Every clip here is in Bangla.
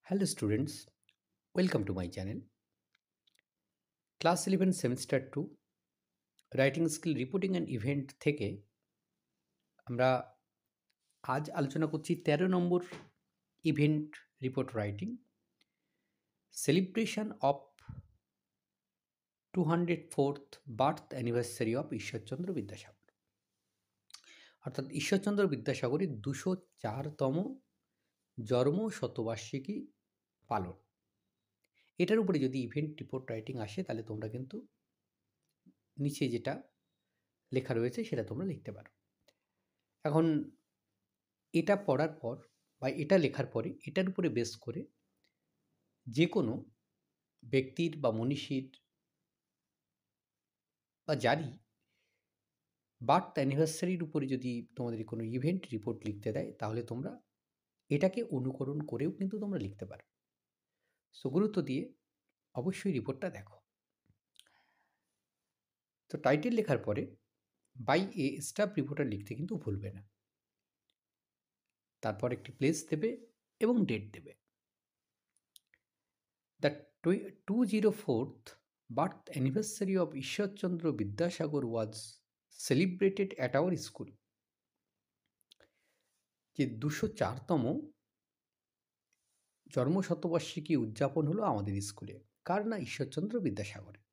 Hello students, welcome to my channel. Class 11 Semester 2 writing skill reporting and event থেকে আমরা আজ আলোচনা করছি 13 নম্বর event report writing celebration of 204th birth anniversary of Ishwarchandra Vidyasagar. অর্থাৎ ঈশ্বরচন্দ্র বিদ্যাসাগরের 204তম জন্ম শতবার্ষিকী পালন। এটার উপরে যদি ইভেন্ট রিপোর্ট রাইটিং আসে তাহলে তোমরা কিন্তু নিচে যেটা লেখা রয়েছে সেটা তোমরা লিখতে পারো। এখন এটা পড়ার পর বা এটা লেখার পরে এটার উপরে বেস করে যে কোনো ব্যক্তির বা মনীষীর বা যারই বার্থ অ্যানিভার্সারির উপরে যদি তোমাদের কোনো ইভেন্ট রিপোর্ট লিখতে দেয় তাহলে তোমরা এটাকে অনুকরণ করেও কিন্তু তোমরা লিখতে পারো। সো গুরুত্ব দিয়ে অবশ্যই রিপোর্টটা দেখো। তো টাইটেল লেখার পরে বাই এ স্টাফ রিপোর্টার লিখতে কিন্তু ভুলবে না। তারপর একটি প্লেস দেবে এবং ডেট দেবে। The 204th birth anniversary of Ishwarchandra Vidyasagar was celebrated at our school. যে 204তম জন্মশতবার্ষিকী উদযাপন হলো আমাদের স্কুলে। কার না? ঈশ্বরচন্দ্র বিদ্যাসাগরের।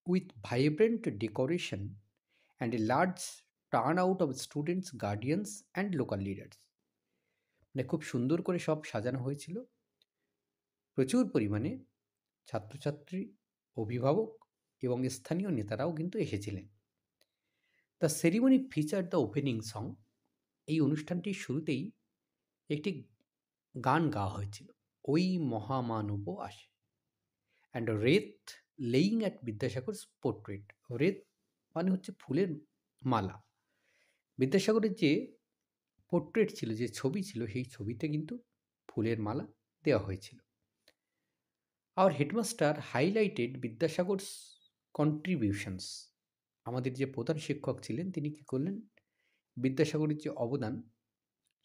With vibrant decoration and a large turn out of students, guardians and local leaders. মানে খুব সুন্দর করে সব সাজানো হয়েছিল। প্রচুর পরিমাণে ছাত্রছাত্রী, অভিভাবক এবং স্থানীয় নেতারাও কিন্তু এসেছিলেন। The ceremony feature the opening song. এই অনুষ্ঠানটির শুরুতেই একটি গান গাওয়া হয়েছিল, ওই মহামানব আসে, অ্যান্ড রেত লেইং অ্যাট বিদ্যাসাগরস পোর্ট্রেট। রেত মানে হচ্ছে ফুলের মালা। বিদ্যাসাগরের যে পোর্ট্রেট ছিল, যে ছবি ছিল, সেই ছবিতে কিন্তু ফুলের মালা দেওয়া হয়েছিল। Our headmaster highlighted Vidyasagar's contributions. আমাদের যে প্রধান শিক্ষক ছিলেন তিনি কী করলেন? বিদ্যাসাগরের যে অবদান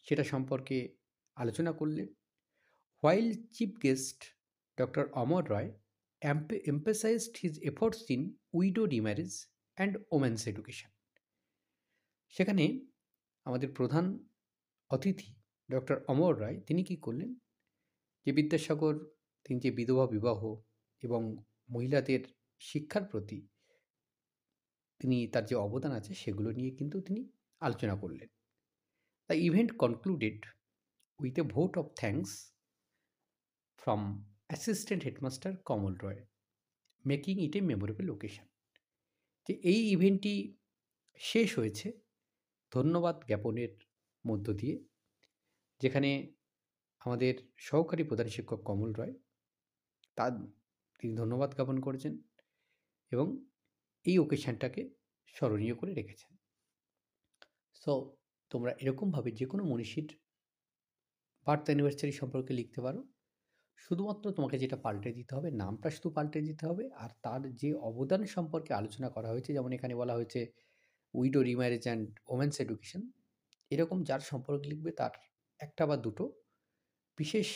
সেটা সম্পর্কে আলোচনা করলেন। While chief guest doctor Amar Ray emphasized his efforts in widow remarriage and women's education. সেখানে আমাদের প্রধান অতিথি ডক্টর অমর রায় তিনি কী করলেন? যে বিদ্যাসাগর তিনি যে বিধবা বিবাহ এবং মহিলাদের শিক্ষার প্রতি তিনি তার যে অবদান আছে সেগুলো নিয়ে কিন্তু তিনি আলোচনা করলেন। The event concluded with a vote of thanks from assistant headmaster Kamal Roy, making it a memorable occasion. যে এই ইভেন্টটি শেষ হয়েছে ধন্যবাদ জ্ঞাপনের মধ্য দিয়ে, যেখানে আমাদের সহকারী প্রধান শিক্ষক কমল রয় তার তিনি ধন্যবাদ জ্ঞাপন করেছেন এবং এই ওকেশনটাকে স্মরণীয় করে রেখেছেন। সো তোমরা এরকমভাবে যে কোনো মনীষীর বার্থ অ্যানিভার্সারি সম্পর্কে লিখতে পারো। শুধুমাত্র তোমাকে যেটা পাল্টে দিতে হবে, নামটা শুধু পাল্টে দিতে হবে, আর তার যে অবদান সম্পর্কে আলোচনা করা হয়েছে, যেমন এখানে বলা হয়েছে widow remarriage and women's education, এরকম যার সম্পর্কে লিখবে তার একটা বা দুটো বিশেষ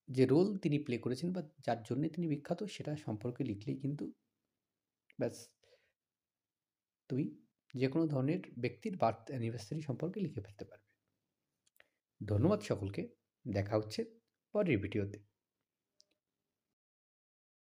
যে রোল তিনি প্লে করেছেন বা যার জন্যে তিনি বিখ্যাত সেটা সম্পর্কে লিখলেই কিন্তু ব্যাস তুমি যে কোনো ধরনের ব্যক্তির বার্থ অ্যানিভার্সারি সম্পর্কে লিখে ফেলতে পারবে। ধন্যবাদ সকলকে, দেখা হচ্ছে পরের ভিডিওতে।